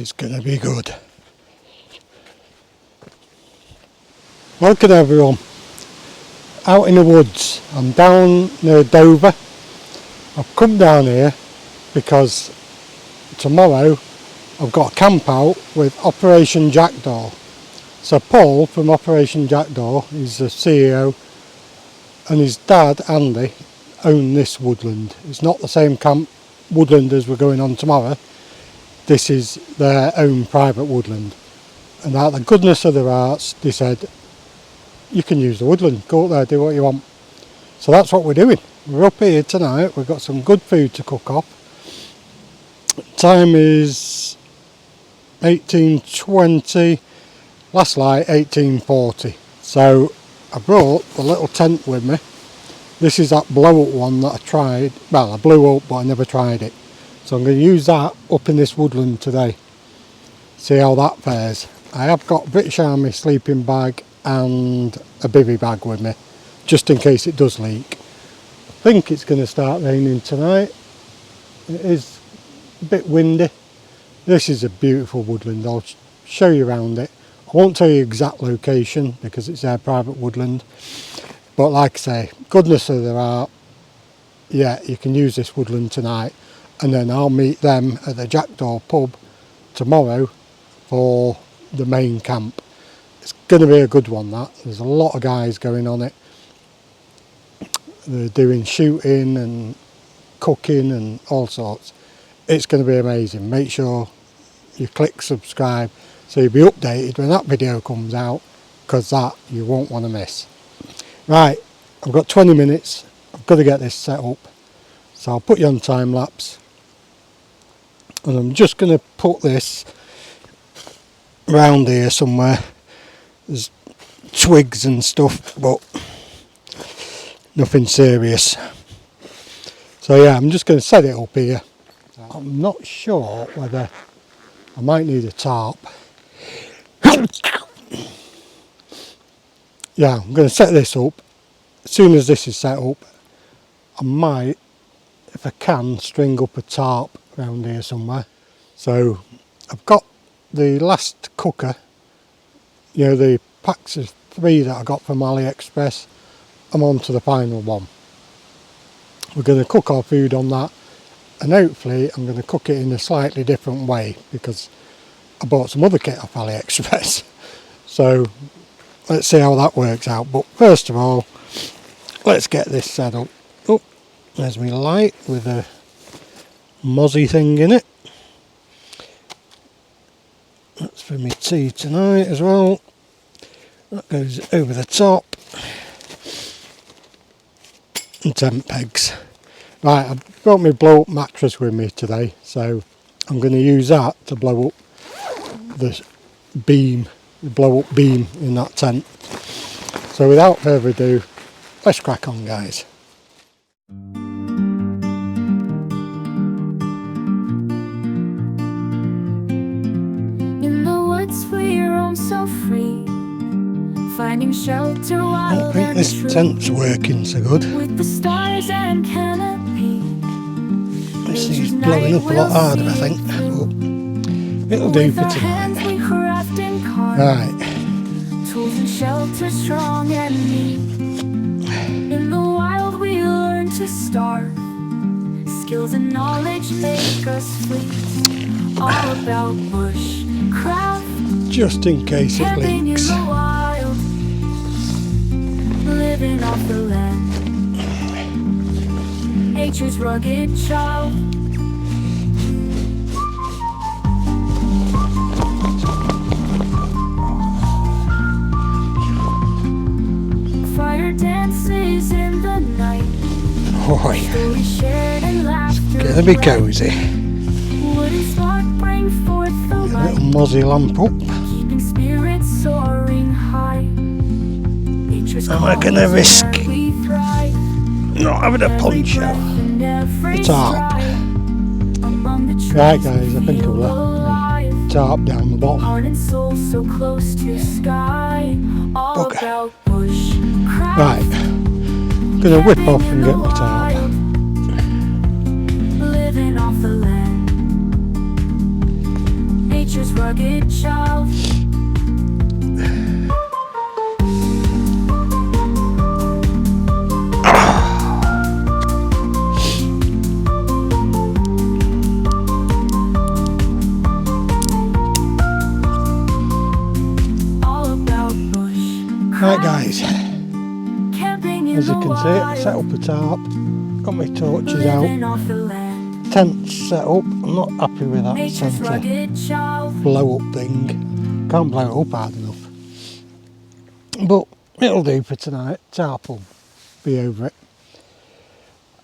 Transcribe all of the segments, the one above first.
It's gonna be good. Welcome everyone. Out in the woods. I'm down near Dover. I've come down here because tomorrow I've got a camp out with Operation Jackdaw. So Paul from Operation Jackdaw, he's the CEO, and his dad Andy own this woodland. It's not the same camp woodland as we're going on tomorrow. This is their own private woodland, and out of the goodness of their hearts they said you can use the woodland, go up there, do what you want. So that's what we're doing. We're up here tonight, we've got some good food to cook up. Time is 18:20, last light 18:40. So I brought the little tent with me. This is that blow up one that I tried, well I blew up but I never tried it. So I'm going to use that up in this woodland today. See how that fares. I have got British Army sleeping bag and a bivvy bag with me, just in case it does leak. I think it's going to start raining tonight. It is a bit windy. This is a beautiful woodland. I'll show you around it. I won't tell you exact location because it's their private woodland. But like I say, goodness of their heart, yeah, you can use this woodland tonight. And then I'll meet them at the Jackdaw pub tomorrow for the main camp. It's going to be a good one, that. There's a lot of guys going on it. They're doing shooting and cooking and all sorts. It's going to be amazing. Make sure you click subscribe so you'll be updated when that video comes out, because that you won't want to miss. Right, I've got 20 minutes. I've got to get this set up. So I'll put you on time lapse. And I'm just going to put this round here somewhere. There's twigs and stuff, but nothing serious. So yeah, I'm just going to set it up here. I'm not sure whether I might need a tarp. Yeah, I'm going to set this up. As soon as this is set up, I might, if I can, string up a tarp around here somewhere. So I've got the last cooker, you know, the packs of 3 that I got from AliExpress. I'm on to the final one. We're going to cook our food on that, and hopefully I'm going to cook it in a slightly different way because I bought some other kit off AliExpress. So let's see how that works out. But first of all, let's get this set up. Oh, there's my light with a mozzie thing in it. That's for me tea tonight as well. That goes over the top. And tent pegs. Right, I've brought my blow up mattress with me today, so I'm going to use that to blow up the beam, the blow up beam in that tent. So without further ado, let's crack on, guys. We roam so free, finding shelter while I don't think this tent's working so good. With the stars and canopy. This thing's blowing up a lot harder, I think. But it'll do for tonight. Right. Tools and shelter strong and neat. In the wild we learn to starve. Skills and knowledge make us fleet. All about bushcraft. Just in case it leaks. Wild, living off the land. Nature's rugged child. Fire dances in the night. Boy, it's gonna be cozy. Wooden spark bring forth the light. Little mozzie lamp up. Keeping spirits soaring high. Am I gonna risk not having a poncho? The tarp. Right guys, I think I'll let the tarp down the bottom. Bugger. Right, I'm gonna whip off and get my tarp. rugged child. All about bushcraft. Right guys, Camping in as you the can see, I set wild, up a tarp, got my torches living out, off the land. tent set up. I'm not happy with that Nature's centre rugged child. blow up thing, can't blow it up hard enough, but it'll do for tonight. Tarp will be over it.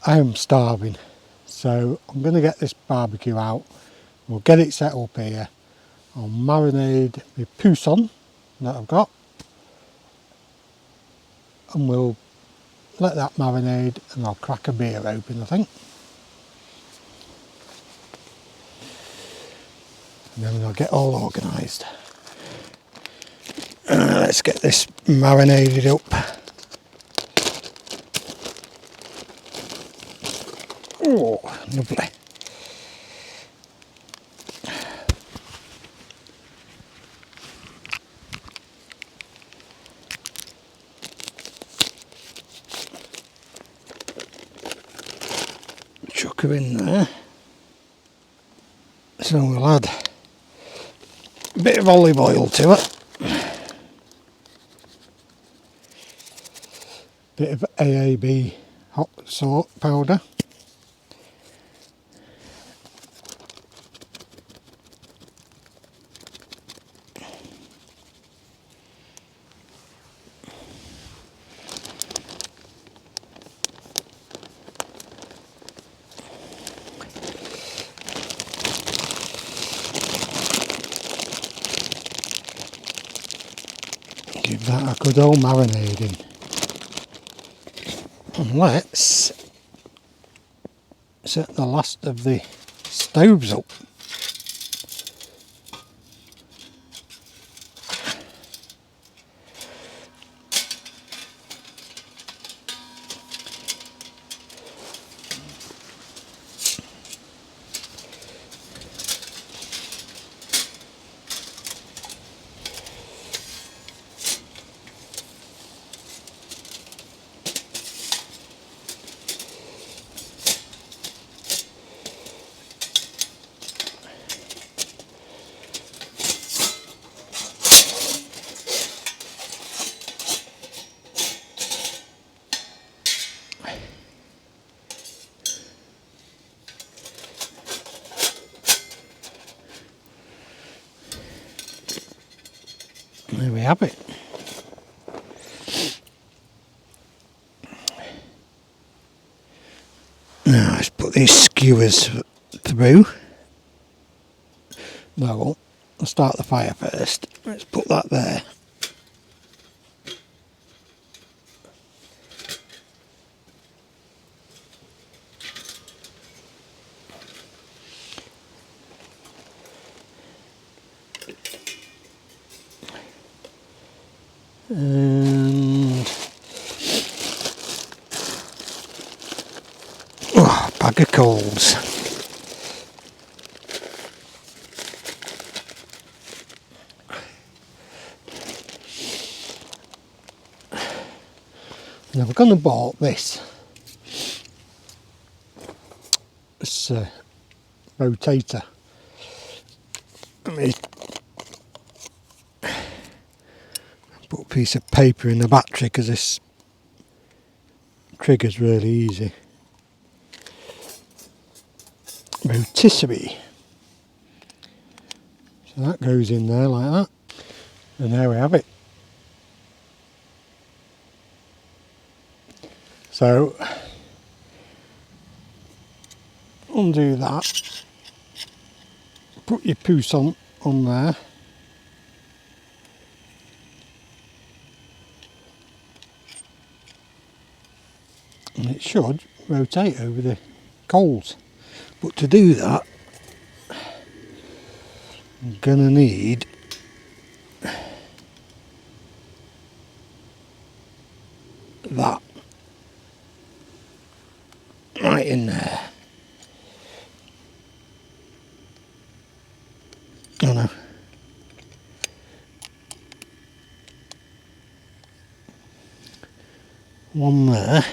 I am starving, so I'm going to get this barbecue out, we'll get it set up here, I'll marinade my pousson that I've got, and we'll let that marinade, and I'll crack a beer open, I think. And then I'll get all organised. Let's get this marinated up. Oh, lovely. Chuck her in there. So we'll add a bit of olive oil to it. Bit of AAB hot salt powder. Give that a good old marinading. And let's set the last of the stoves up. There we have it. Now let's put these skewers through. No, I'll start the fire first. Let's put that there. And bag of coals. Now we're going to bought this rotator. Let me put a piece of paper in the battery because this trigger's really easy. Rotisserie. So that goes in there like that, and there we have it. So undo that, put your pousson on there, and it should rotate over the coals. But to do that, I'm gonna need that right in there. Oh no, One there.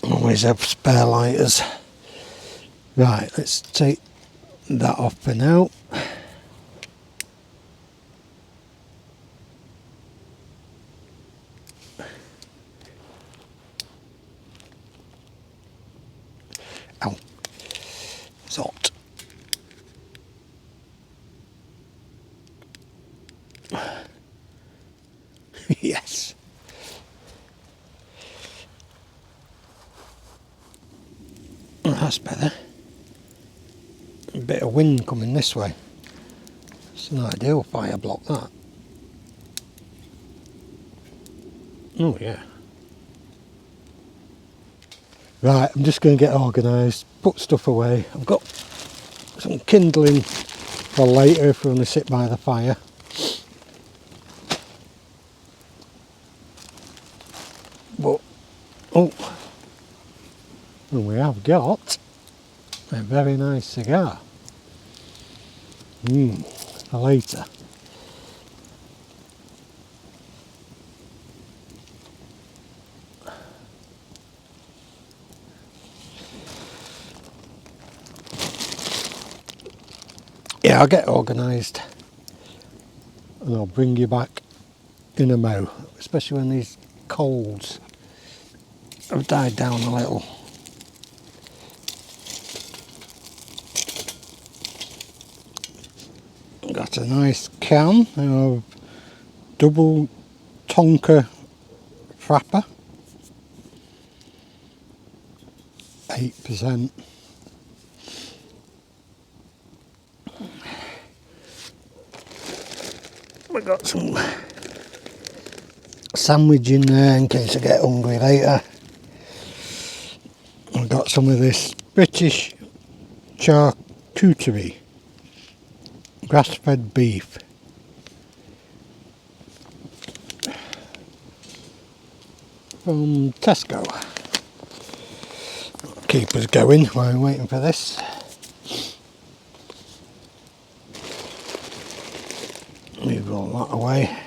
Always have spare lighters. Right, let's take that off for now. Ow, it's hot. Yes. Oh, that's better. A bit of wind coming this way. It's an ideal fire block, that. Oh yeah. Right, I'm just going to get organised, put stuff away. I've got some kindling for later if we want to sit by the fire. But, oh, and we have got a very nice cigar. For later. Yeah, I'll get organised and I'll bring you back in a mo, especially when these colds have died down a little. Got a nice can of double Tonka Frapper, 8%. We've got some sandwich in there in case I get hungry later. I've got some of this British charcuterie, grass-fed beef. From Tesco. Keep us going while we're waiting for this. Move all that away.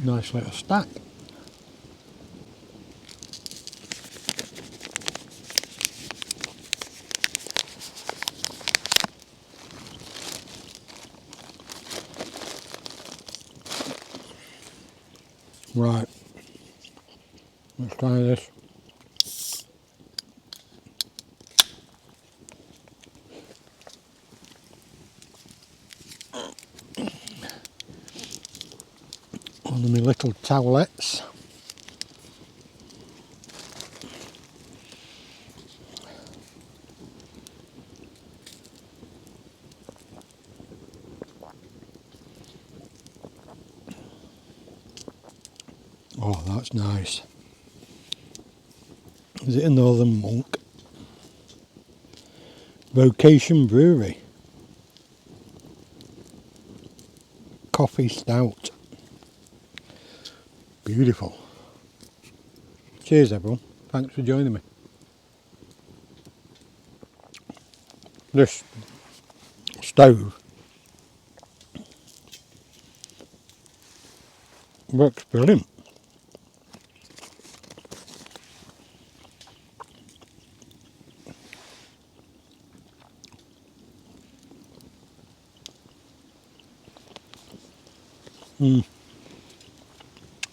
Nice little stack. Right, let's try this. One of my little towelettes. Oh, that's nice. Is it a Northern Monk? Vocation Brewery. Coffee stout. Beautiful. Cheers everyone. Thanks for joining me. This stove works brilliant.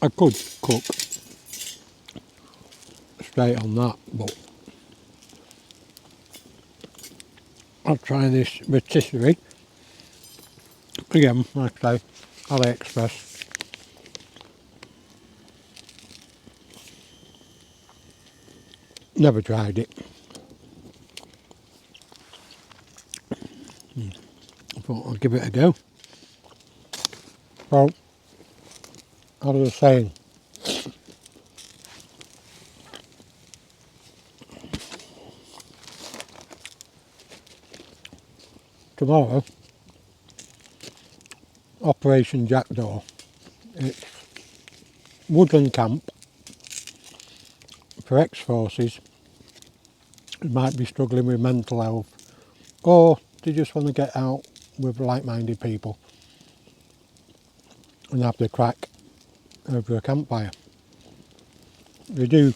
I could cook straight on that, but I'll try this rotisserie. Again, like I say, AliExpress. Never tried it. I thought I'd give it a go. Well, as I was saying, tomorrow, Operation Jackdaw. It's Woodland camp for ex-forces who might be struggling with mental health, or they just want to get out with like-minded people and have the crack over a campfire. They do,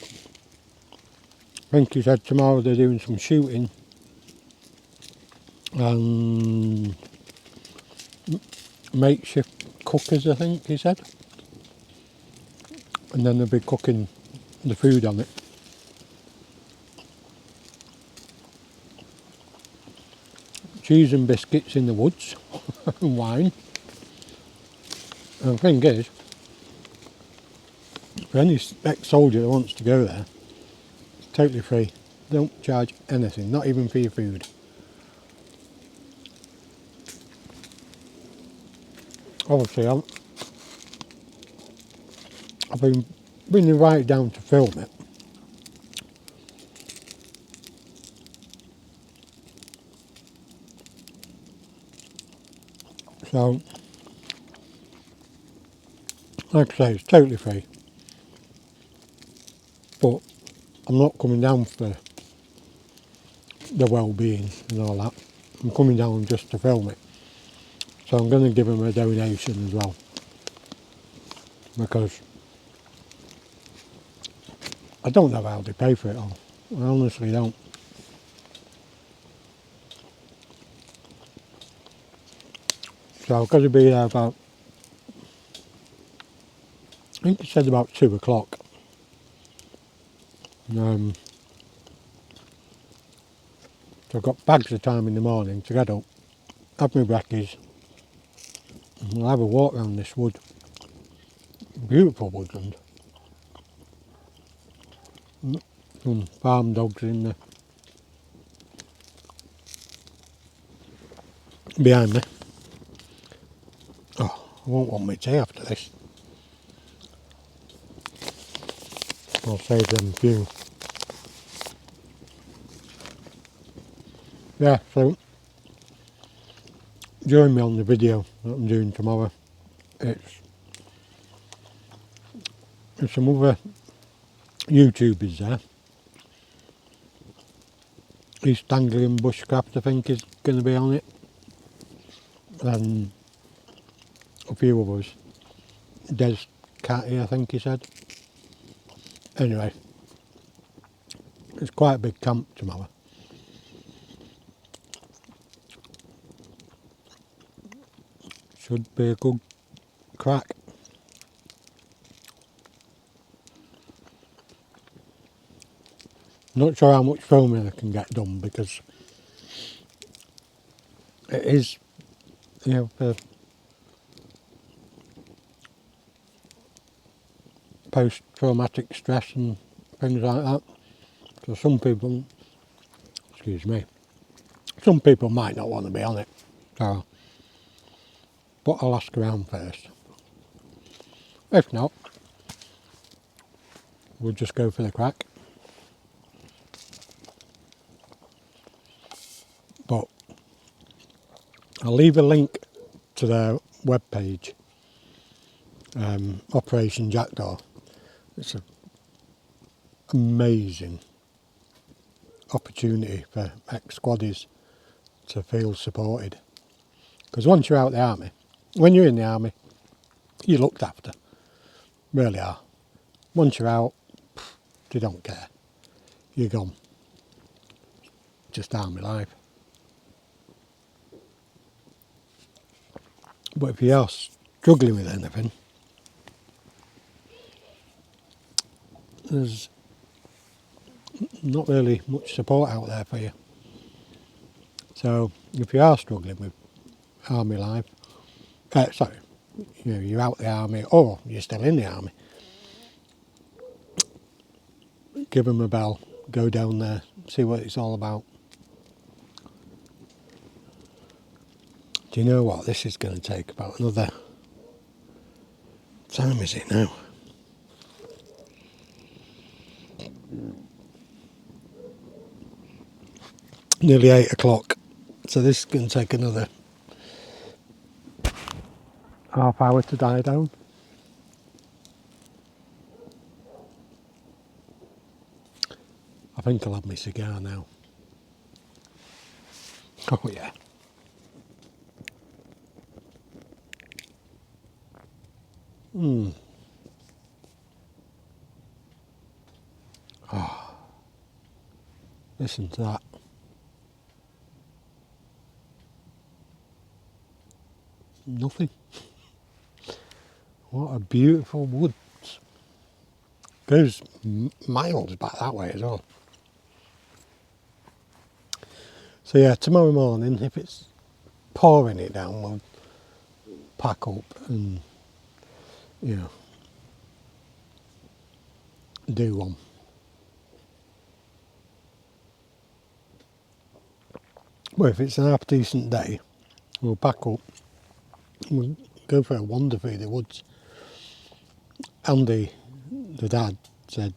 I think he said tomorrow they're doing some shooting and makeshift cookers, I think he said, and then they'll be cooking the food on it. Cheese and biscuits in the woods and wine. And the thing is, for any ex-soldier that wants to go there, it's totally free. Don't charge anything, not even for your food. Obviously, I've been invited down to film it. So, like I say, it's totally free. But I'm not coming down for the well-being and all that. I'm coming down just to film it. So I'm going to give them a donation as well. Because I don't know how they pay for it all. I honestly don't. So I've got to be there about, I think he said about 2 o'clock. So I've got bags of time in the morning to get up, have my brekkies, and we'll have a walk around this wood. Beautiful woodland. Some farm dogs in there behind me. Oh, I won't want my tea after this. I'll save them few. Yeah, so join me on the video that I'm doing tomorrow. It's some other YouTubers there. East Anglian Bushcraft, I think, is going to be on it. And a few others. Des Catty, I think he said. Anyway, it's quite a big camp tomorrow. Should be a good crack. Not sure how much filming I can get done because it is, you know, for post-traumatic stress and things like that. So some people, excuse me, some people might not want to be on it. So, but I'll ask around first. If not, we'll just go for the crack. But I'll leave a link to their webpage, Operation Jackdaw. It's an amazing opportunity for ex-squaddies to feel supported. Because once you're out the army, when you're in the army, you're looked after. Really are. Once you're out, they don't care. You're gone. Just army life. But if you're struggling with anything, there's not really much support out there for you. So if you are struggling with army life, you're out the army or you're still in the army, give them a bell, go down there, see what it's all about. Do you know what? This is going to take about another, what time is it now? Nearly 8 o'clock. So this is going to take another half hour to die down. I think I'll have my cigar now. Oh yeah. Oh, listen to that. Nothing. What a beautiful woods. Goes miles back that way as well. So yeah, tomorrow morning, if it's pouring it down, we'll pack up and, you know, do one. But if it's an half decent day, we'll pack up, we'll go for a wander through the woods. Andy, the dad, said,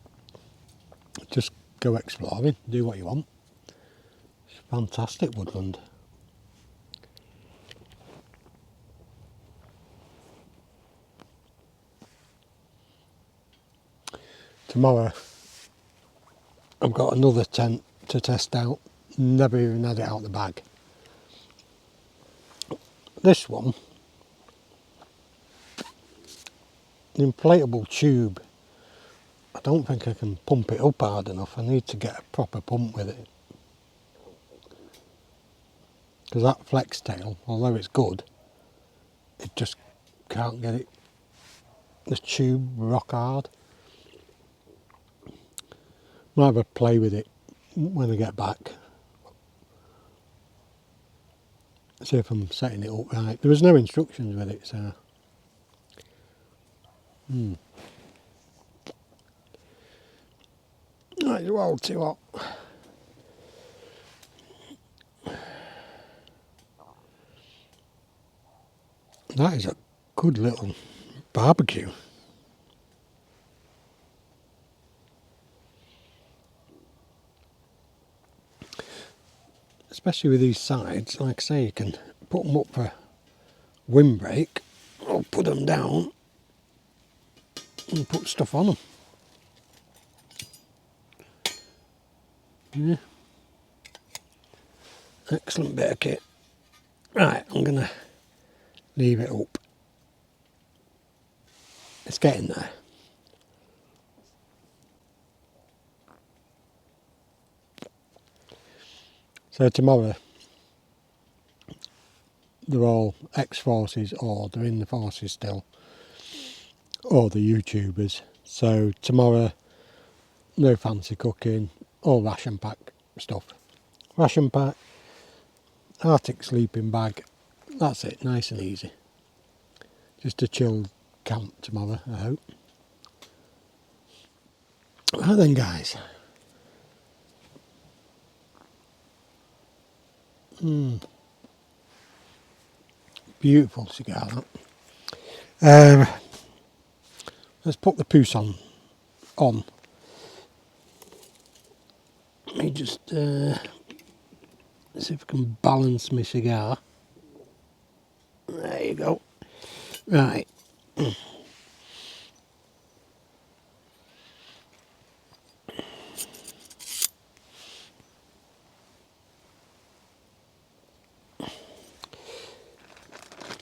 just go exploring, do what you want. It's fantastic woodland. Tomorrow, I've got another tent to test out. Never even had it out of the bag. This one, the inflatable tube, I don't think I can pump it up hard enough. I need to get a proper pump with it. Because that flex tail, although it's good, it just can't get it, the tube rock hard. Might have a play with it when I get back. See if I'm setting it up right. There was no instructions with it, so. Right, it's well too hot. That is a good little barbecue. Especially with these sides, like I say, you can put them up for windbreak or put them down and put stuff on them. Yeah. Excellent bit of kit. Right, I'm going to leave it up. It's getting there. So tomorrow, they're all ex-forces or they're in the forces still, or the YouTubers. So tomorrow, no fancy cooking, all ration pack stuff. Ration pack, Arctic sleeping bag, that's it, nice and easy. Just a chilled camp tomorrow, I hope. Right then guys. Beautiful cigar that. Let's put the poos on. Let me just see if I can balance my cigar. There you go. Right.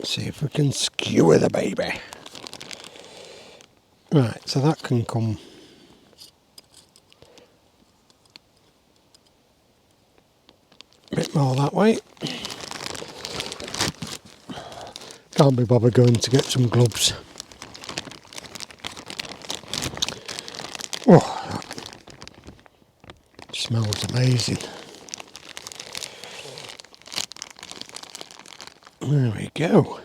See if we can skewer the baby. Right, so that can come a bit more that way. Can't be bothered going to get some gloves. Oh, that smells amazing. There we go.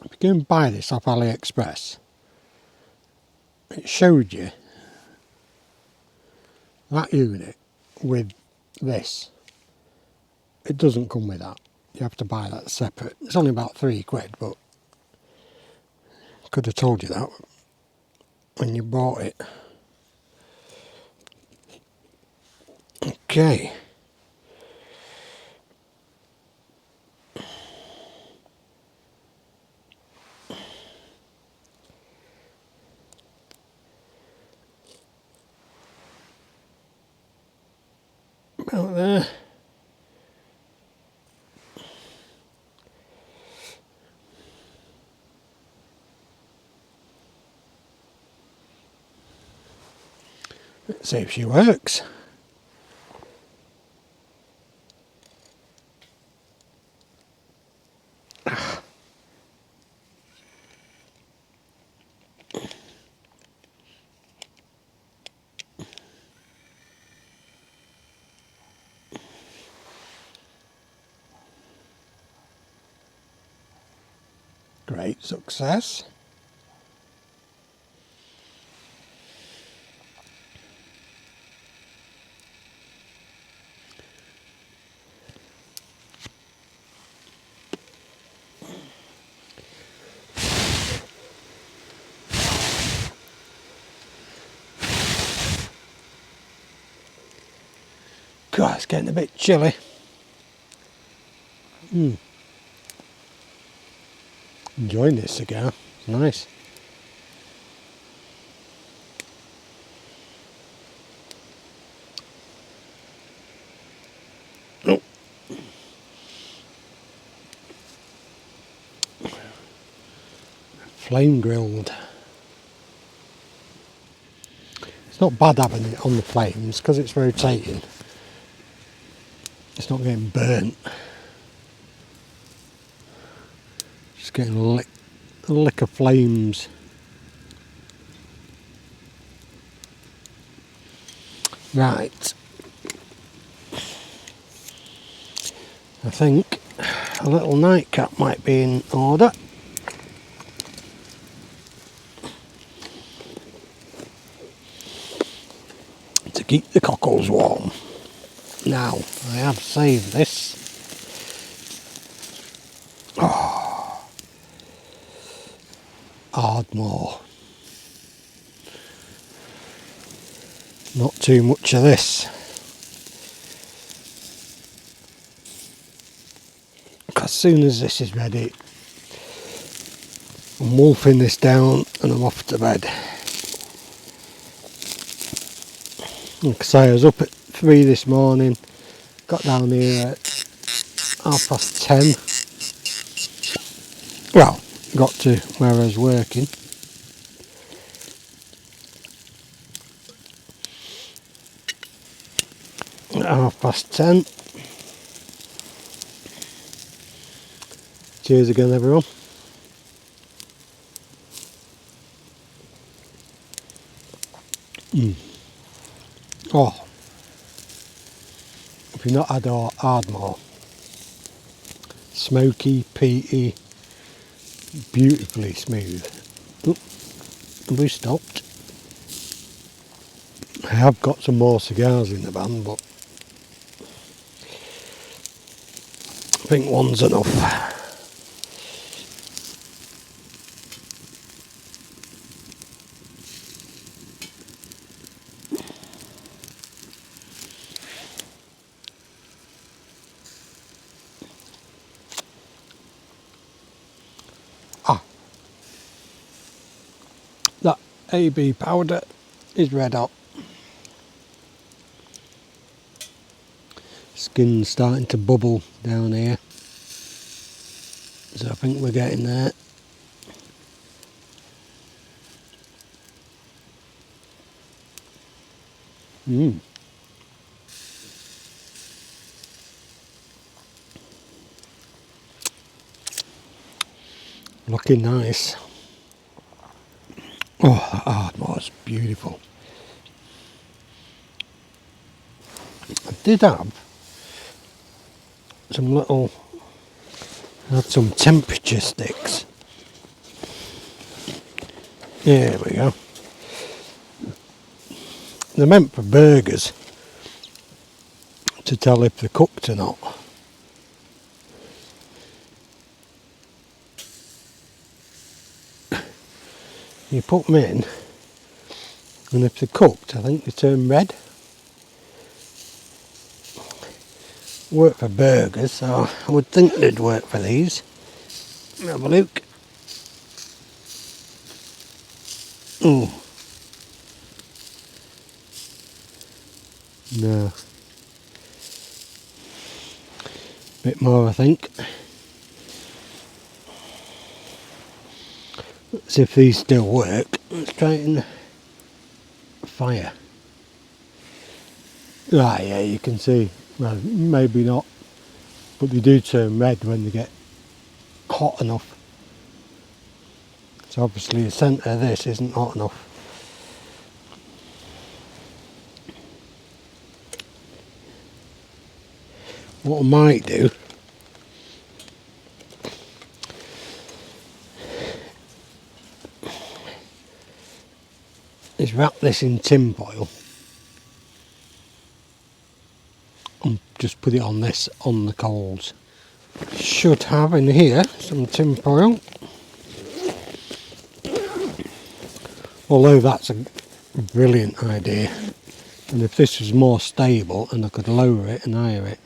If you go and buy this off AliExpress, it showed you that unit with this. It doesn't come with that. You have to buy that separate. It's only about £3, but Could have told you that when you bought it. Okay. About there. Let's see if she works. Great success. God, it's getting a bit chilly. Enjoying this cigar. It's nice. Oh. Flame grilled. It's not bad having it on the flames because it's rotating. It's not getting burnt. Just getting a lick of flames. Right. I think a little nightcap might be in order. To keep the cockles warm. Now, I have saved this. Oh, Ardmore. Not too much of this. As soon as this is ready, I'm wolfing this down and I'm off to bed. Like I say, I was up at 3 this morning, got down here at 10:30. Well, got to where I was working. At 10:30. Cheers again, everyone. Oh, if you've not had Ardmore, smoky, peaty, beautifully smooth. Oop, have we stopped? I have got some more cigars in the van, but I think one's enough. That AB powder is red hot. Skin's starting to bubble down here, so I think we're getting there. Looking nice. Oh, that Ardmore's beautiful. I did have some had some temperature sticks. There we go. They're meant for burgers, to tell if they're cooked or not. You put them in, and if they're cooked, I think they turn red. Work for burgers, so I would think they'd work for these. Have a look. Oh, no. Bit more, I think. Let's see if these still work. Let's try it in the fire. Ah, yeah, you can see. Well, maybe not, but they do turn red when they get hot enough. So obviously the centre of this isn't hot enough. What I might do is wrap this in tin foil and just put it on this, on the coals. Should have in here some tin foil. Although that's a brilliant idea. And if this was more stable and I could lower it and higher it.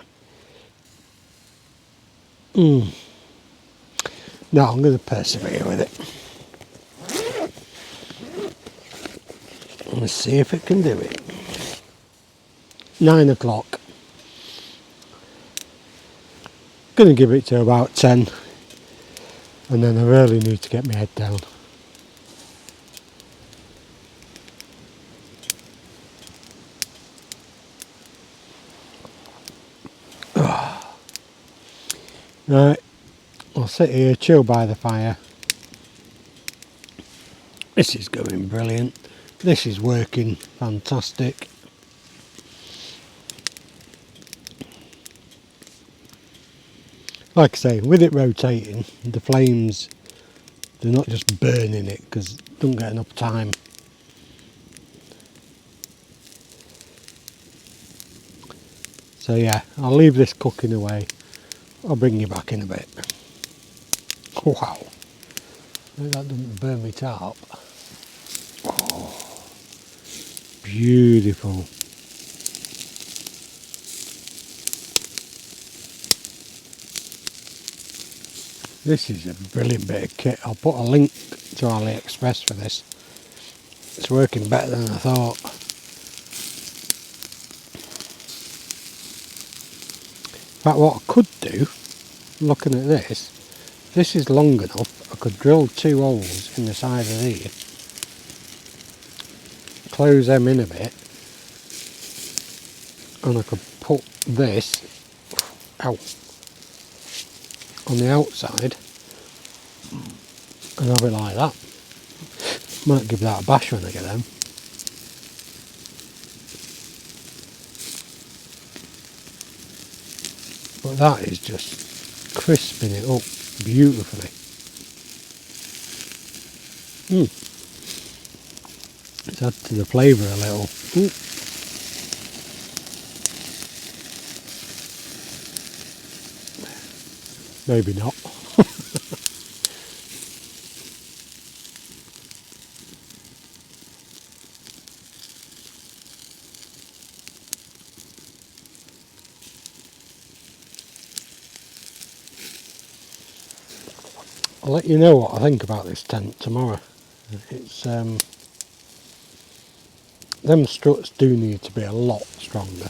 No, I'm going to persevere with it. Let's see if it can do it. 9 o'clock. Going to give it to about 10. And then I really need to get my head down. Right, I'll sit here, chill by the fire. This is going brilliant. This is working fantastic. Like I say, with it rotating, the flames, they're not just burning it because they don't get enough time. So yeah, I'll leave this cooking away. I'll bring you back in a bit. Wow, that doesn't burn me top. Oh, beautiful. This is a brilliant bit of kit. I'll put a link to AliExpress for this. It's working better than I thought. In fact, what I could do, looking at this is long enough, I could drill 2 holes in the side of these, close them in a bit, and I could put this out on the outside and have it like that. Might give that a bash when I get home. But that is just crisping it up beautifully. Let's add to the flavour a little. Maybe not. I'll let you know what I think about this tent tomorrow. It's them struts do need to be a lot stronger,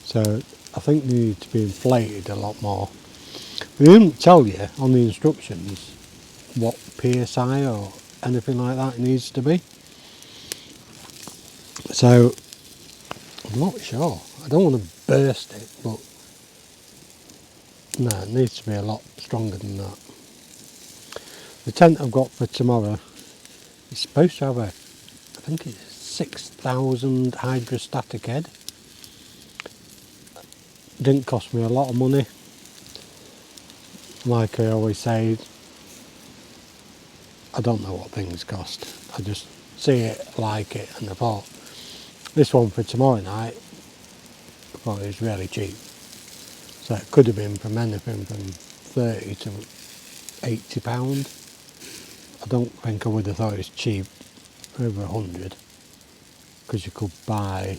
so I think they need to be inflated a lot more. They didn't tell you on the instructions what PSI or anything like that it needs to be, so I'm not sure. I don't want to burst it, but no, it needs to be a lot stronger than that. The tent I've got for tomorrow is supposed to have I think it's 6,000 hydrostatic head. Didn't cost me a lot of money. Like I always say, I don't know what things cost. I just see it, like it, and I thought this one for tomorrow night, I thought it was really cheap. So it could have been from anything from 30 to £80. I don't think I would have thought it was cheap, over 100, because you could buy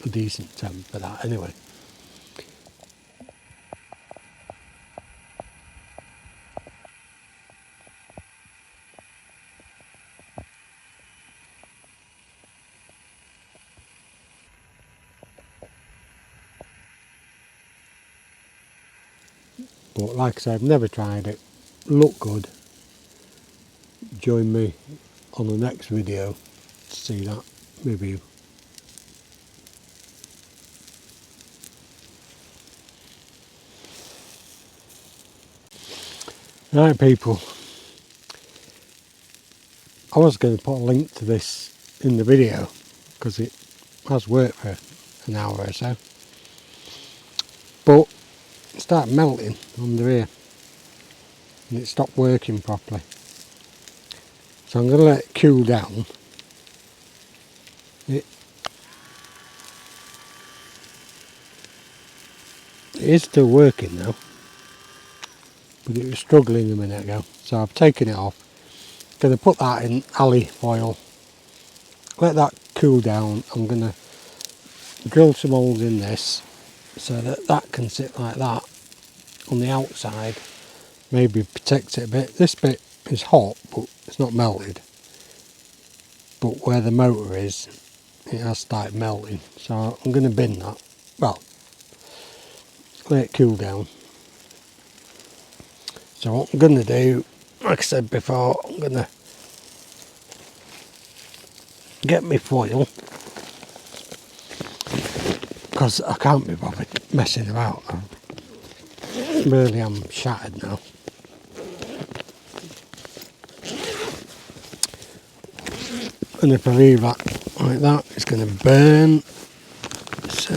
a decent tent for that anyway. But like I said, I've never tried it. Look good. Join me on the next video to see that review. Right people, I was going to put a link to this in the video because it has worked for an hour or so, but it started melting under here and it stopped working properly. So I'm going to let it cool down. It is still working now, but it was struggling a minute ago, so I've taken it off. Going to put that in alley foil, let that cool down. I'm going to drill some holes in this so that that can sit like that on the outside, maybe protect it a bit. This bit is hot but it's not melted, but where the motor is it has started melting, so I'm going to bin that. Well, let it cool down. So what I'm going to do, like I said before, I'm going to get my foil because I can't be bothered messing about. Really, I'm shattered now. And if I leave that like that, it's going to burn. So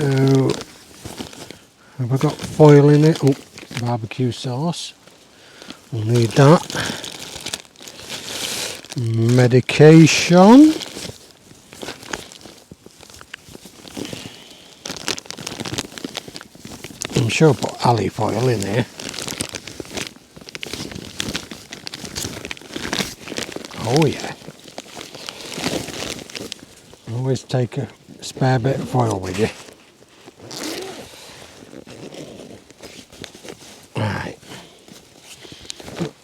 have I got foil in it? Oh, barbecue sauce. We'll need that. Medication. I'm sure I put alley foil in here. Oh yeah. Always take a spare bit of foil with you. Right.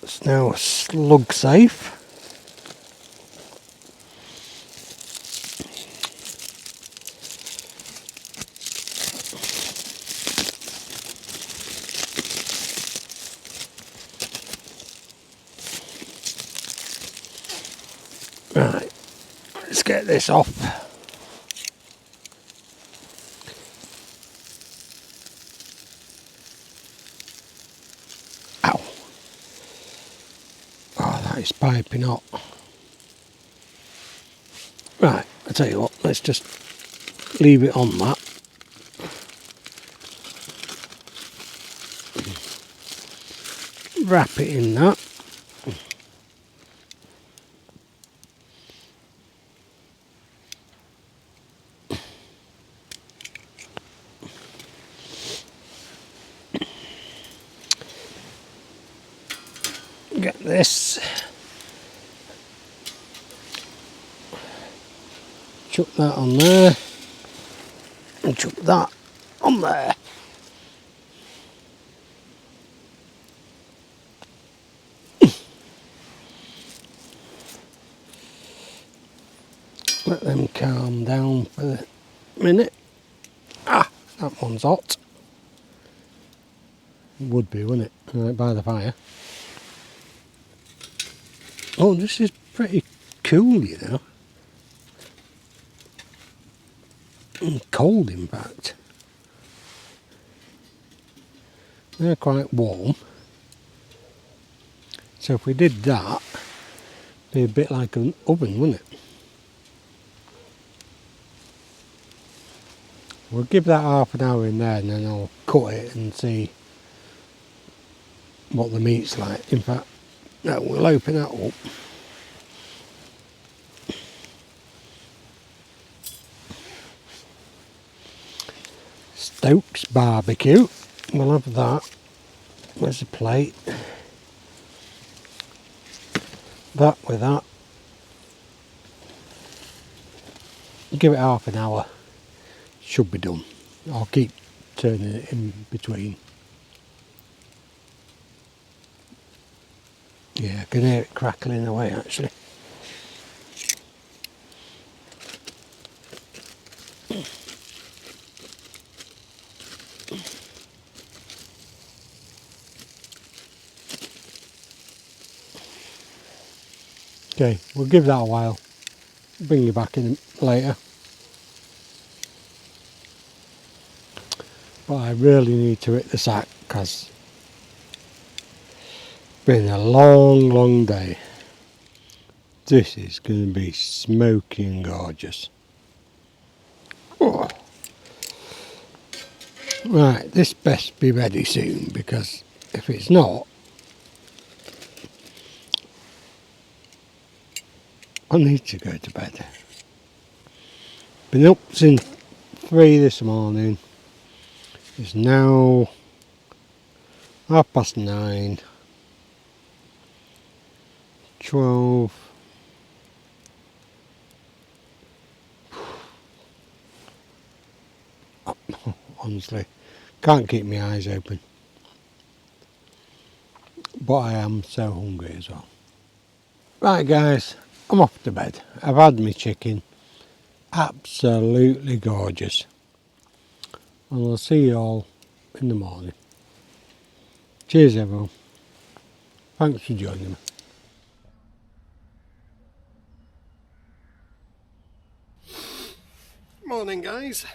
It's now slug safe. Right, let's get this off. Ow. Oh, that is piping hot. Right, I tell you what, let's just leave it on that. Wrap it in that. Get this. Chuck that on there. And chuck that on there. Let them calm down for a minute. Ah, that one's hot. Would be, wouldn't it? Right by the fire. Oh, this is pretty cool, you know. And cold, in fact. They're quite warm. So if we did that, it'd be a bit like an oven, wouldn't it? We'll give that half an hour in there and then I'll cut it and see what the meat's like. In fact, no, we'll open that up. Stokes barbecue. We'll have that. Where's the plate? that with that. Give it half an hour. Should be done. I'll keep turning it in between. Yeah, I can hear it crackling away actually. Okay, we'll give that a while. Bring you back in later. But I really need to hit the sack because it's been a long day. This is going to be smoking gorgeous. Oh. Right, this best be ready soon because if it's not, I need to go to bed. Been up since 3 this morning. It's now 9:30. 12. Honestly, can't keep my eyes open. But I am so hungry as well. Right guys, I'm off to bed. I've had my chicken. Absolutely gorgeous. And I'll see you all in the morning. Cheers everyone. Thanks for joining me. Morning guys.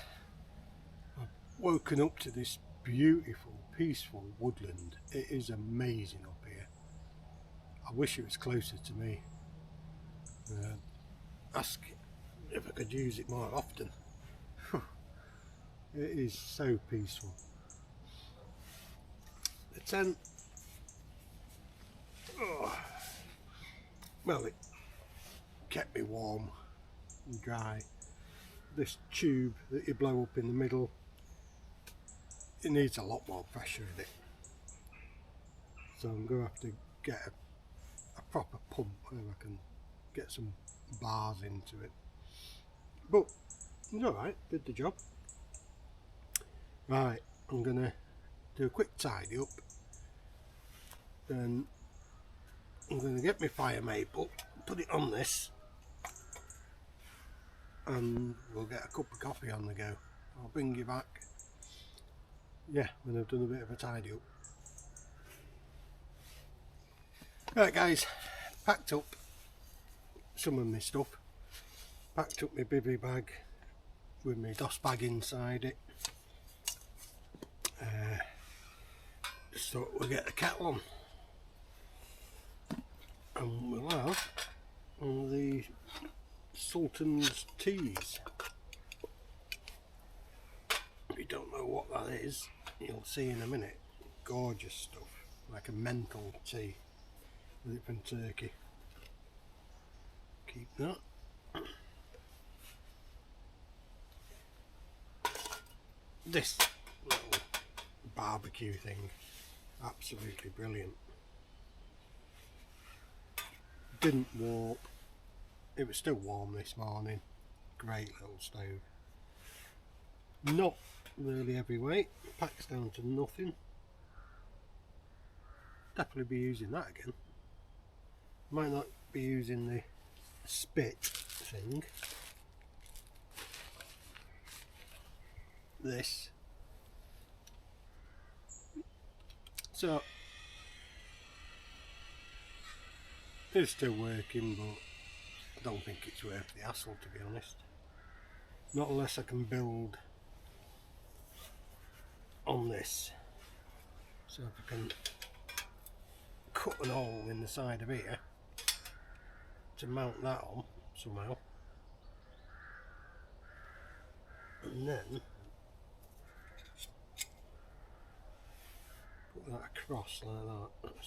I've woken up to this beautiful, peaceful woodland. It is amazing up here. I wish it was closer to me. Ask if I could use it more often. It is so peaceful. The tent, oh, well, it kept me warm and dry. This tube that you blow up in the middle, it needs a lot more pressure in it. So I'm going to have to get a proper pump where I can get some bars into it. But it's alright, did the job. Right, I'm going to do a quick tidy up. Then I'm going to get my fire maple, put it on this, and we'll get a cup of coffee on the go. I'll bring you back, yeah, when I've done a bit of a tidy up. Right guys, packed up some of my stuff, packed up my bivvy bag with my DOS bag inside it. Just thought we'll get the kettle on and we'll have one of the Sultan's teas. If you don't know what that is, you'll see in a minute. Gorgeous stuff, like a menthol tea with it from Turkey. Keep that. This little barbecue thing, absolutely brilliant. Didn't warp, it was still warm this morning. Great little stove. Not really heavyweight, packs down to nothing. Definitely be using that again. Might not be using the spit thing. This. So it's still working, but I don't think it's worth the hassle, to be honest. Not unless I can build on this. So if I can cut an hole in the side of here to mount that on somehow, and then put that across like that.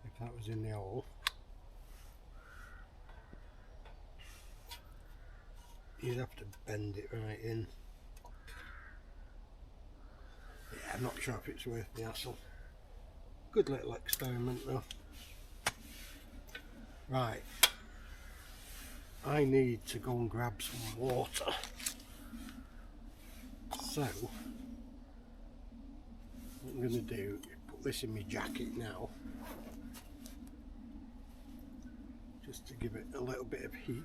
If that was in the hole, you'd have to bend it right in. Yeah, I'm not sure if it's worth the hassle. Good little experiment though. Right, I need to go and grab some water. So, what I'm going to do is put this in my jacket now, just to give it a little bit of heat,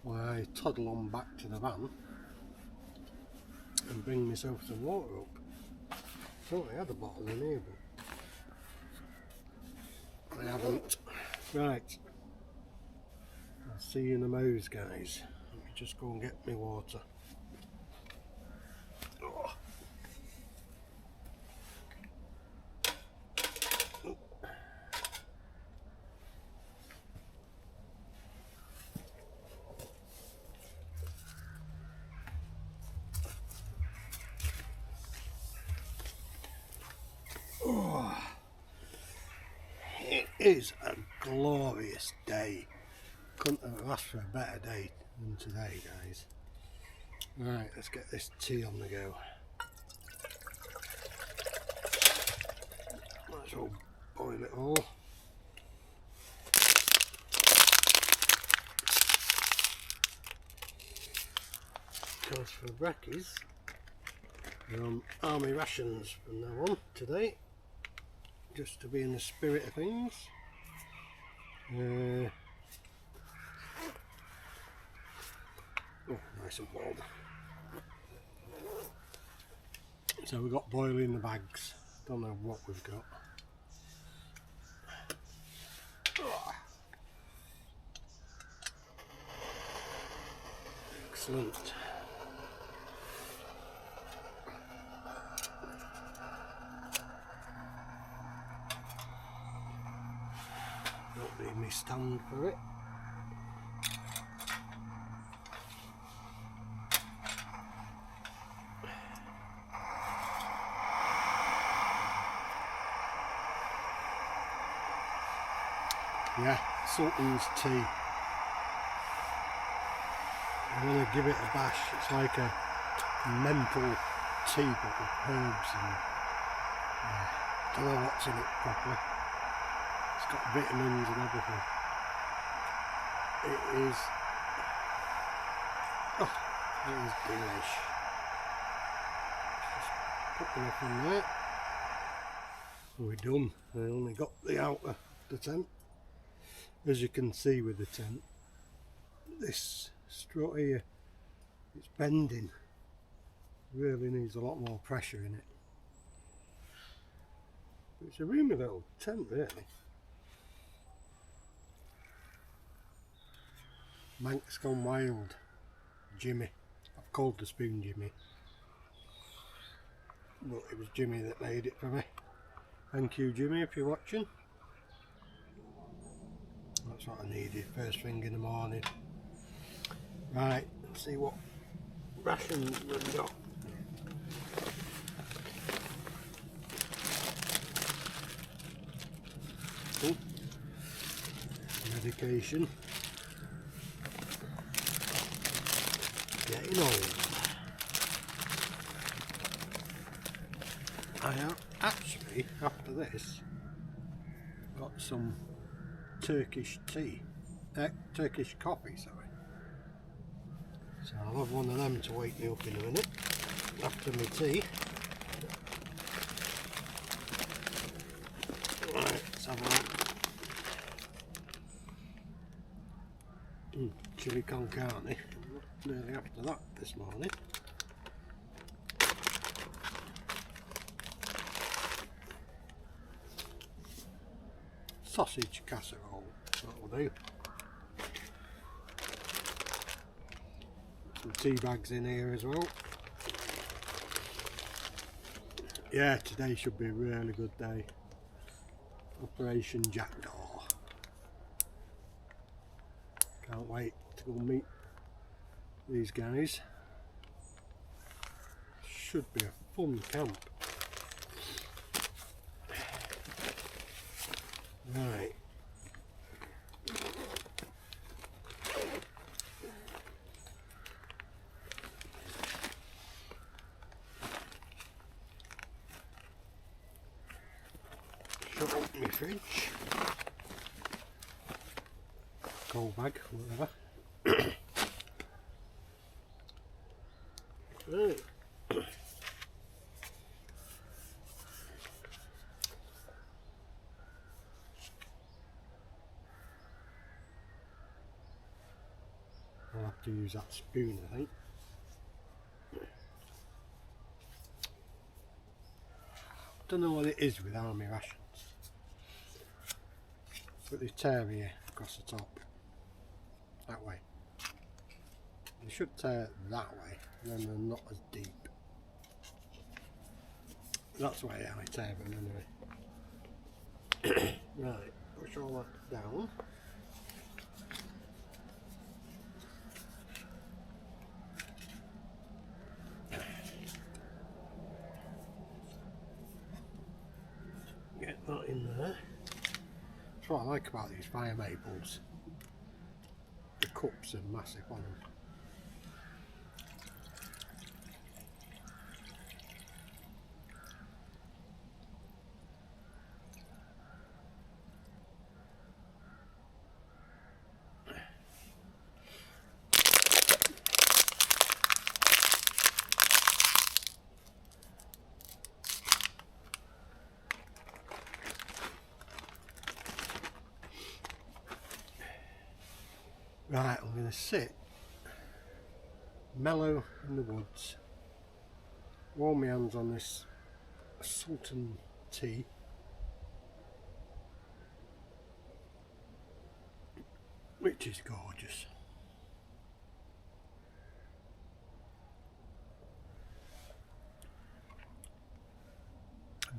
while I toddle on back to the van and bring myself some water up. Thought I had a bottle in here, but I haven't. Right, I'll see you in the mows, guys. Let me just go and get my water. Oh. Oh. It is a glorious day. Couldn't have asked for a better day than today, guys. Right, let's get this tea on the go. Might as well boil it all. Because for brekkies, we're on army rations from now on today, just to be in the spirit of things. Oh, nice and warm. So we've got boiling the bags. Don't know what we've got. Oh. Excellent. Don't need me stand for it. Yeah, Sultan's tea. I'm going to give it a bash. It's like a menthol tea but with herbs and don't know what's in it properly. It's got vitamins and everything. It is delish. Just put enough in there. We're done. I only got the outer the tent. As you can see with the tent, this strut here, it's bending. Really needs a lot more pressure in it. It's a roomy little tent, really. Manx gone wild, Jimmy. I've called the spoon Jimmy, but it was Jimmy that made it for me. Thank you, Jimmy, if you're watching. That's what I needed first thing in the morning. Right, let's see what rations we've got. Oh, medication. Getting old. I have actually, after this, got some Turkish tea, Turkish coffee, sorry. So I'll have one of them to wake me up in a minute, after my tea. Right, let's have a look. Chili con carne, nearly after that this morning. Sausage casserole, that'll do. Some tea bags in here as well. Yeah, today should be a really good day. Operation Jackdaw. Can't wait to go meet these guys. Should be a fun camp. Right. Shut up my fridge. charcoal bag, whatever. Right. I'll have to use that spoon, I think. Don't know what it is with army rations, but they tear here across the top, that way. They should tear that way, and then they're not as deep. That's why I tear them anyway. Right, push all that down. Get that in there. That's what I like about these fire maples. The cups are massive on them. Right, I'm going to sit mellow in the woods, warm my hands on this Sultan tea, which is gorgeous.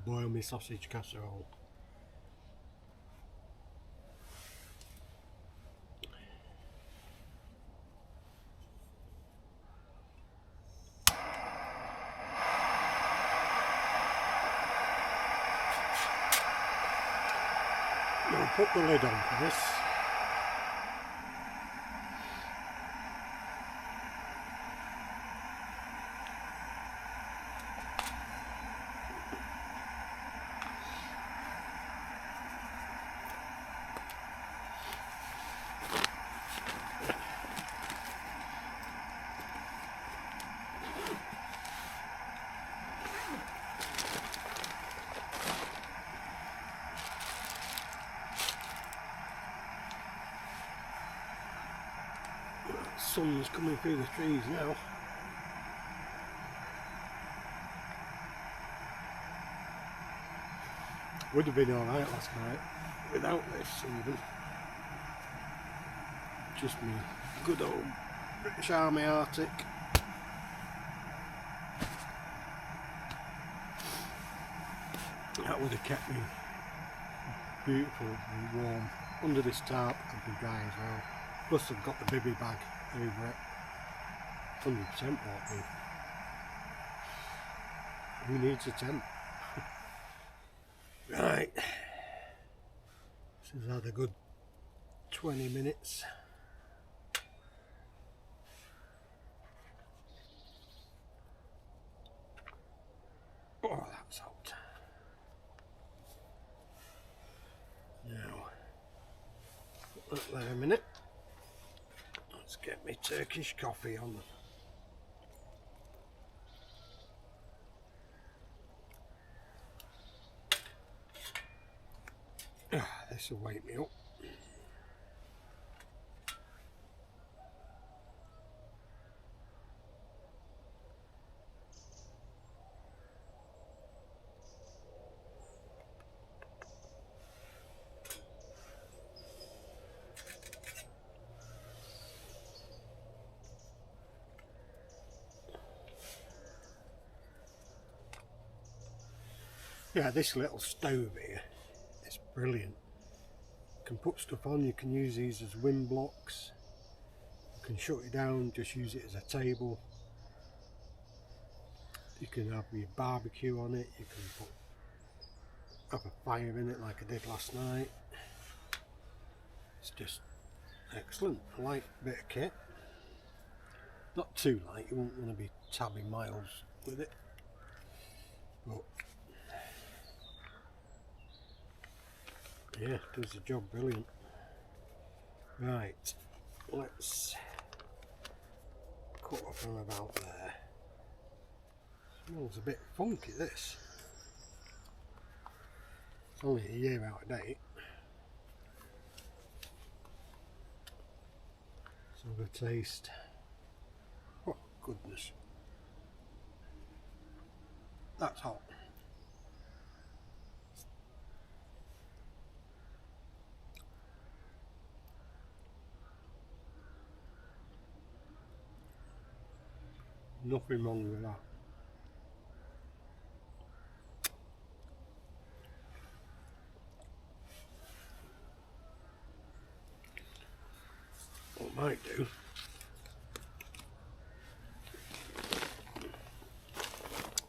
Boil my sausage casserole. I'll put the lid on for this. Sun's coming through the trees now. Would have been alright last night without this even. Just me good old British Army Arctic. That would have kept me beautiful and warm. Under this tarp I'd be dry as well. Plus I've got the bibby bag over it. 100% waterproof. Who needs a tent? Right. This has had a good 20 minutes. Oh, that's hot. Now, put that there a minute. Let's get me Turkish coffee on. This will wake me up. Yeah, this little stove here is brilliant. You can put stuff on, you can use these as wind blocks, you can shut it down, just use it as a table. You can have your barbecue on it, you can have a fire in it like I did last night. It's just excellent. A light bit of kit. Not too light, you won't want to be tabbing miles with it. But yeah, does the job brilliant. Right, let's cut from about there. Smells a bit funky, this. It's only a year out of date. Let's have a taste. Oh goodness, that's hot. Nothing wrong with that. What I might do,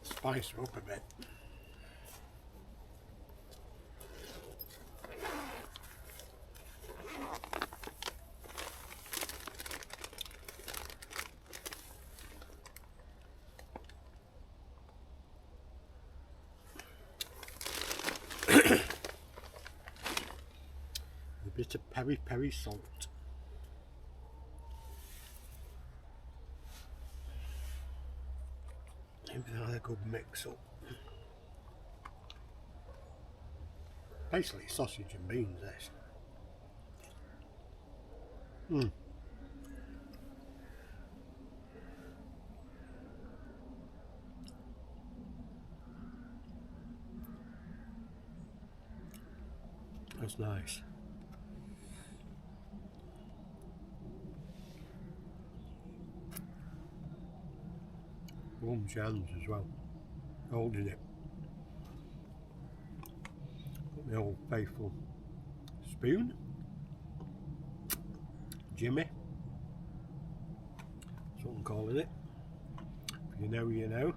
spice her up a bit. A bit of peri-peri salt. Maybe that's a good mix up. Basically sausage and beans, this. That's nice. Warms your hands as well, holding it. Got my old faithful spoon. Jimmy. That's what I'm calling it. If you know, you know.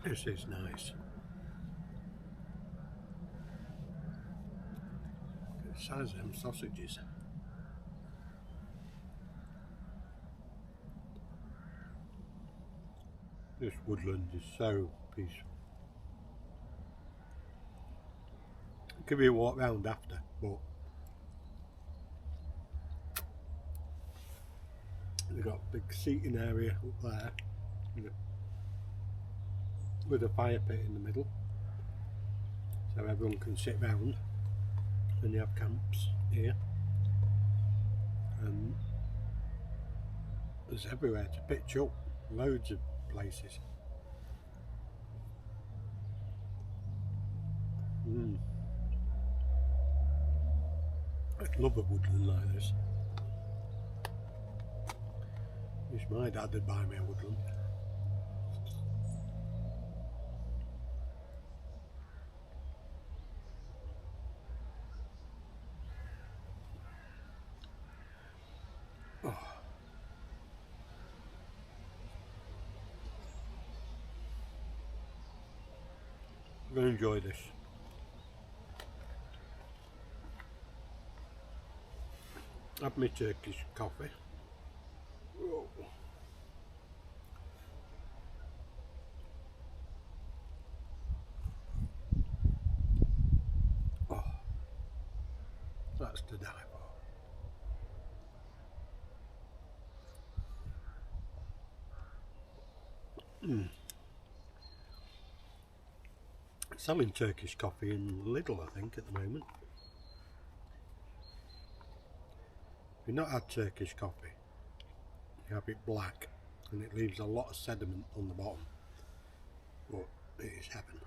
This is nice. Look at the size of them sausages. This woodland is so peaceful. I'll give you a walk round after, but they've got a big seating area up there with a fire pit in the middle, so everyone can sit round, and you have camps here, and there's everywhere to pitch up, loads of places. I'd love a woodland like this. Wish my dad would buy me a woodland. Oh. I'm going to enjoy this. Have my Turkish coffee. Whoa. Oh, that's to die for. Selling Turkish coffee in Lidl, I think, at the moment. If you've not had Turkish coffee, you have it black and it leaves a lot of sediment on the bottom, but it is heaven.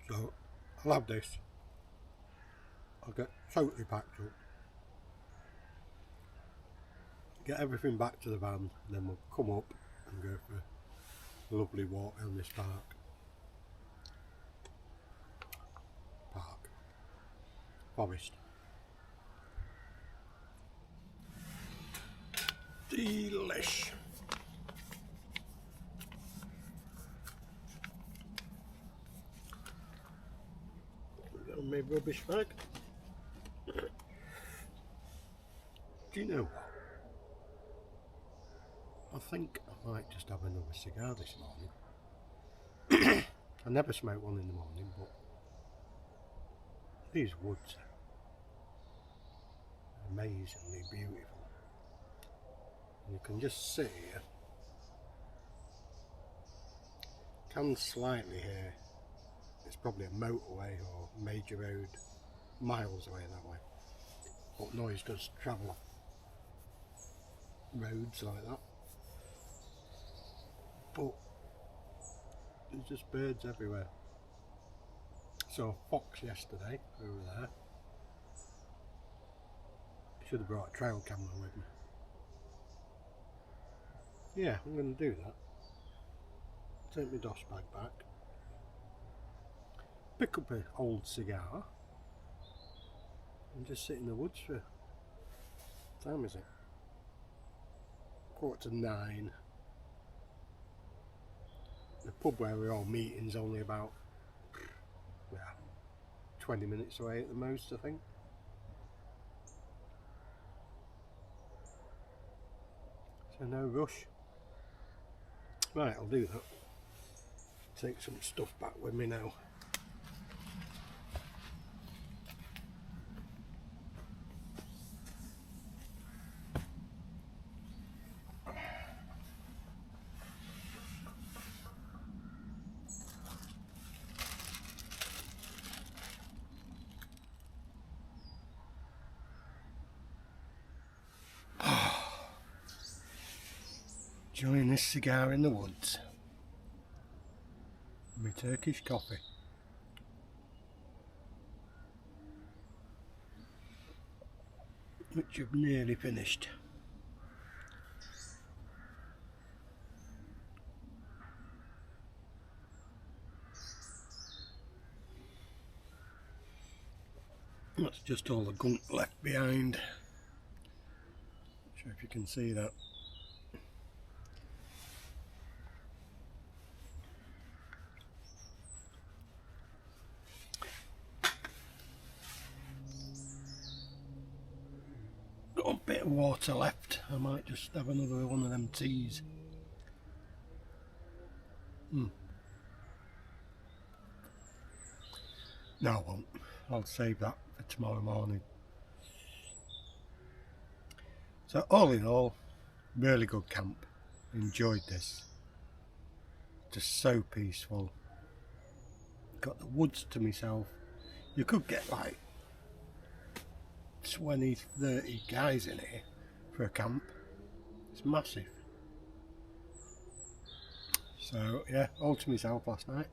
So I'll have this. I'll get totally packed up, get everything back to the van, and then we'll come up and go for a lovely walk around this forest. Delish. On my rubbish bag. Do you know what? I think I might just have another cigar this morning. I never smoke one in the morning, but these woods are amazingly beautiful. And you can just see, can slightly hear, it's probably a motorway or major road miles away that way, but noise does travel roads like that. But there's just birds everywhere. Saw a fox yesterday over there. Should have brought a trail camera with me. Yeah, I'm going to do that. Take my dosh bag back. Pick up an old cigar and just sit in the woods for, what time is it? 8:45. The pub where we're all meeting is only about 20 minutes away at the most, I think. So no rush. Right, I'll do that. Take some stuff back with me now. Enjoying this cigar in the woods. My Turkish coffee. Which I've nearly finished. That's just all the gunk left behind. Not sure if you can see that. Got a bit of water left. I might just have another one of them teas. No, I won't. I'll save that for tomorrow morning. So all in all, really good camp. Enjoyed this. Just so peaceful. Got the woods to myself. You could get like 20, 30 guys in here for a camp. It's massive. So yeah, all to myself last night.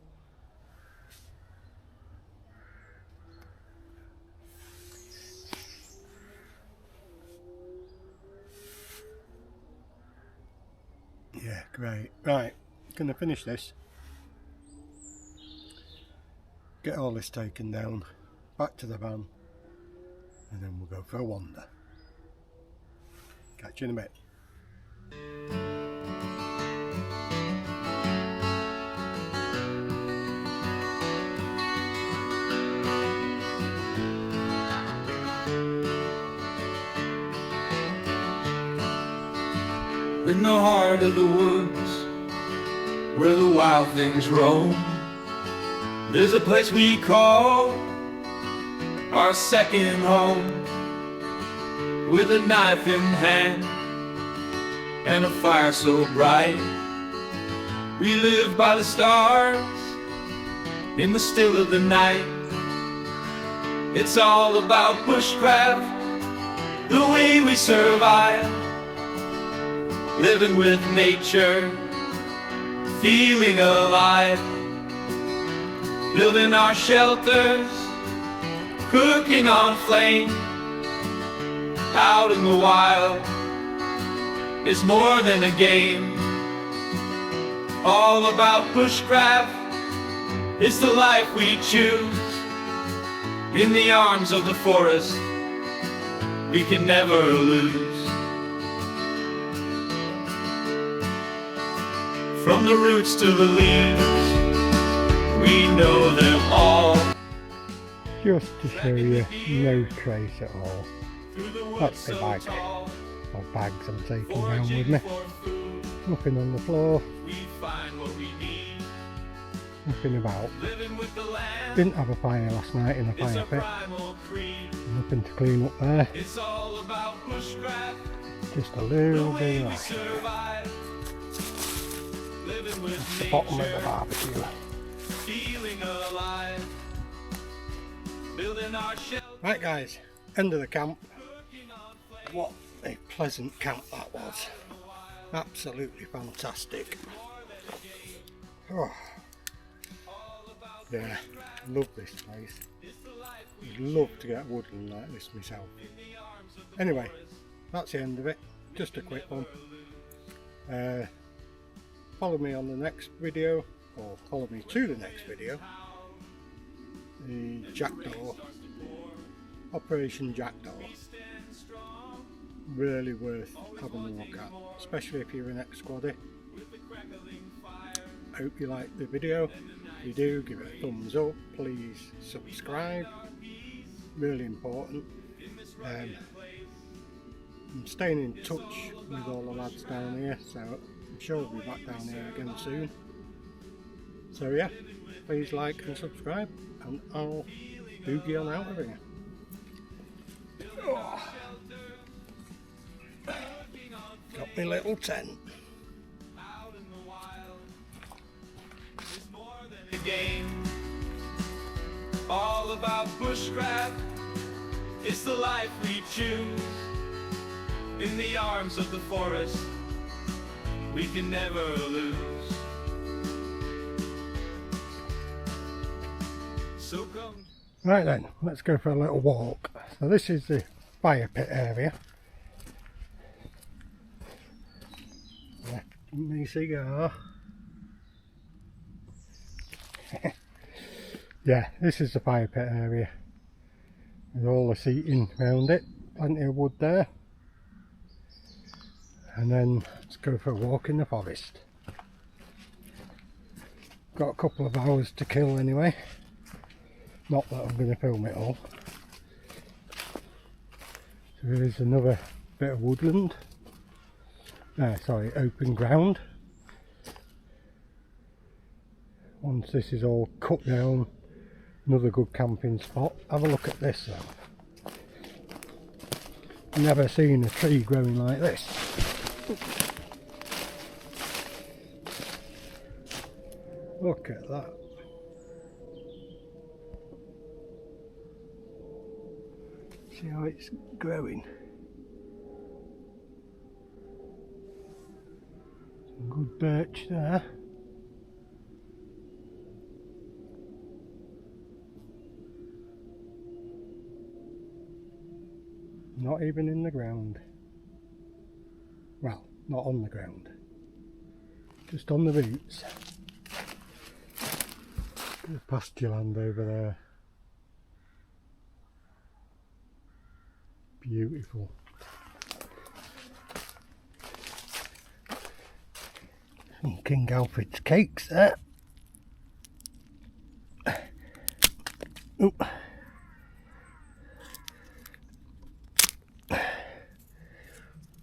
Yeah, great. Right, gonna finish this. Get all this taken down, back to the van, and then we'll go for a wander. Catch you in a bit. In the heart of the woods, where the wild things roam, there's a place we call our second home. With a knife in hand and a fire so bright, we live by the stars in the still of the night. It's all about bushcraft, the way we survive. Living with nature, feeling alive. Building our shelters, cooking on flame. Out in the wild, it's more than a game. All about bushcraft, it's the life we choose. In the arms of the forest, we can never lose. From the roots to the leaves, we know them all. Just to show you, no trace at all. That's the bag, or bags I'm taking down with me. Nothing on the floor, nothing about. Didn't have a fire last night in the fire pit. Nothing to clean up there. Just a little bit of ice. That's the bottom of the barbecue. Right guys, end of the camp. What a pleasant camp that was. Absolutely fantastic. Oh. Yeah, love this place. I'd love to get Woodland like this myself. Anyway, that's the end of it. Just a quick one. Follow me on the next video, or follow me to the next video. The Jackdaw, Operation Jackdaw. Really worth having a look at, especially if you're an ex-squaddy. Hope you liked the video. If you do, give it a thumbs up. Please subscribe. Really important. I'm staying in touch with all the lads down here, so I'm sure I'll be back down here again soon. So yeah, please like and subscribe, and I'll boogie on out of here. Oh. Got my little tent. All about bushcraft, it's the life we choose. In the arms of the forest, we can never lose. So come. Right then, let's go for a little walk. So this is the fire pit area. Left my cigar. Yeah, this is the fire pit area with all the seating around it, plenty of wood there, and then let's go for a walk in the forest. Got a couple of hours to kill anyway, not that I'm going to film it all. So here's another bit of woodland, sorry, open ground. Once this is all cut down, another good camping spot. Have a look at this though. Never seen a tree growing like this. Look at that. See how it's growing. Some good birch there. Not even in the ground. Well, not on the ground. Just on the roots. Bit of pasture land over there. Beautiful. Some King Alfred's cakes there. Oop.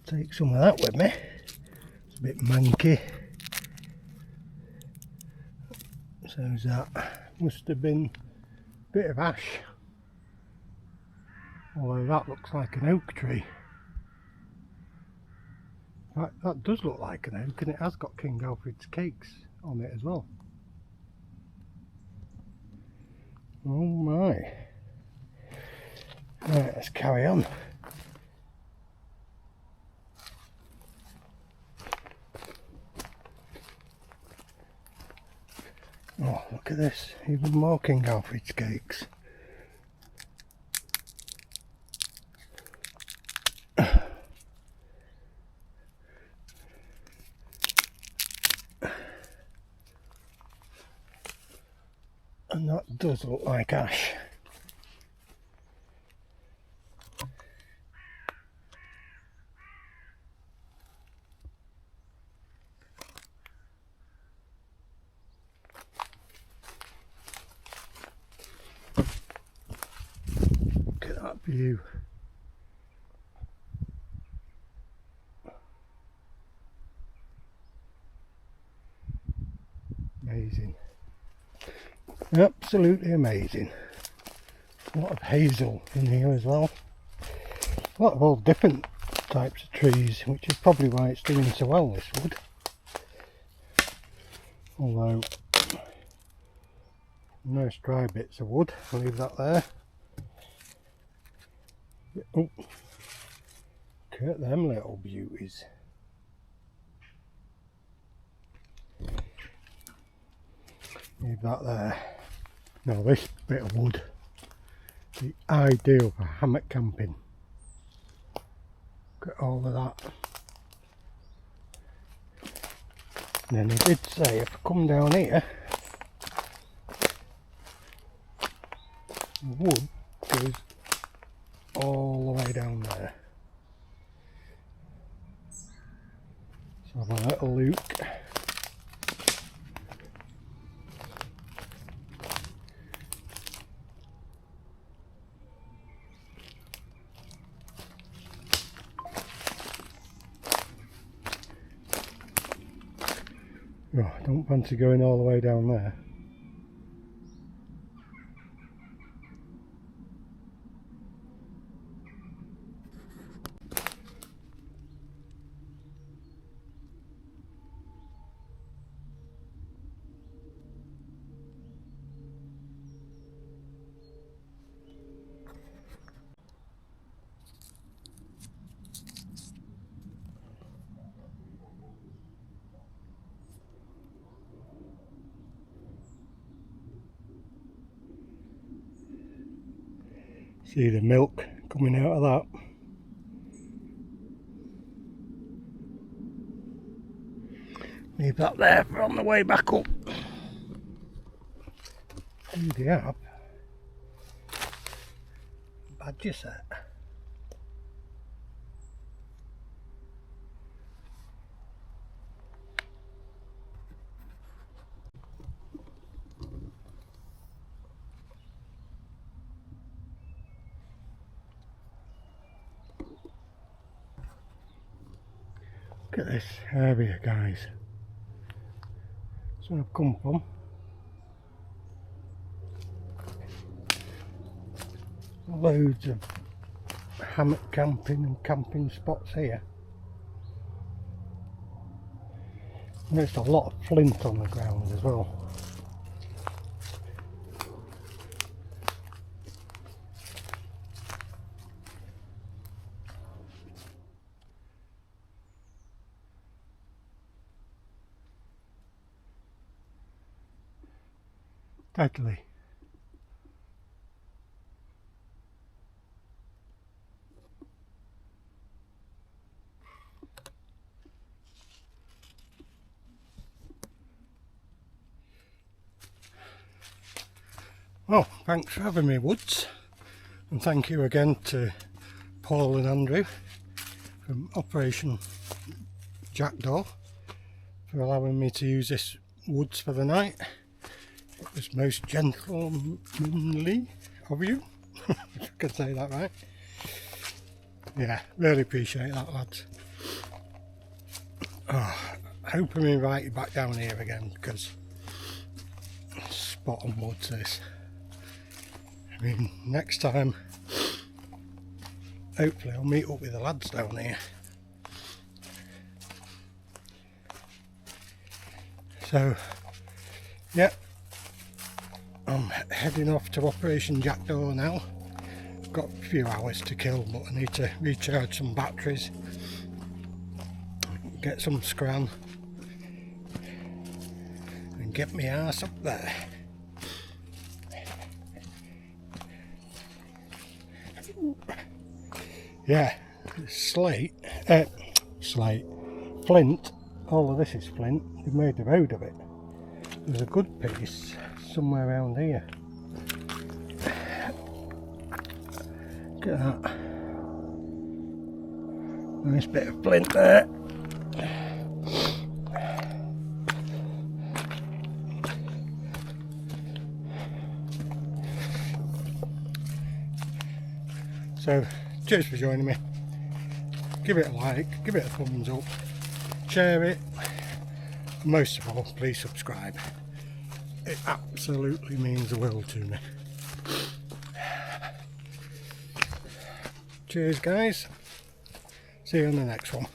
Take some of that with me. It's a bit manky. So's that. Must have been a bit of ash. Although that looks like an oak tree. That does look like an oak, and it has got King Alfred's cakes on it as well. Oh my. Right, let's carry on. Oh, look at this, even more King Alfred's cakes. And that does look like ash. view. Amazing. Absolutely amazing. A lot of hazel in here as well. A lot of all different types of trees, which is probably why it's doing so well, this wood. Although, nice dry bits of wood, I'll leave that there. Oh, look at them little beauties. Leave that there. Now this bit of wood, the ideal for hammock camping. Look at all of that. And then he did say if I come down here, the wood goes all the way down there. So have a little look. Oh, I don't fancy going all the way down there. See the milk coming out of that. Leave that there for on the way back up. Through the app. Badger set. Look at this area, guys. That's where I've come from. Loads of hammock camping and camping spots here. And there's a lot of flint on the ground as well. Deadly. Well, thanks for having me, Woods, and thank you again to Paul and Andrew from Operation Jackdaw for allowing me to use this woods for the night. It was most gentlemanly of you, if I can say that right. Yeah, really appreciate that, lads. Oh, I hope I'm invited back down here again, because spot on woods this. I mean, next time, hopefully I'll meet up with the lads down here. So, yeah. I'm heading off to Operation Jackdaw now. I've got a few hours to kill, but I need to recharge some batteries, get some scran, and get my arse up there. Yeah, flint, all of this is flint, they've made the road of it. There's a good piece somewhere around here. Look at that. Nice bit of flint there. So cheers for joining me. Give it a like, give it a thumbs up, share it, and most of all please subscribe. It absolutely means the world to me. Cheers guys, see you on the next one.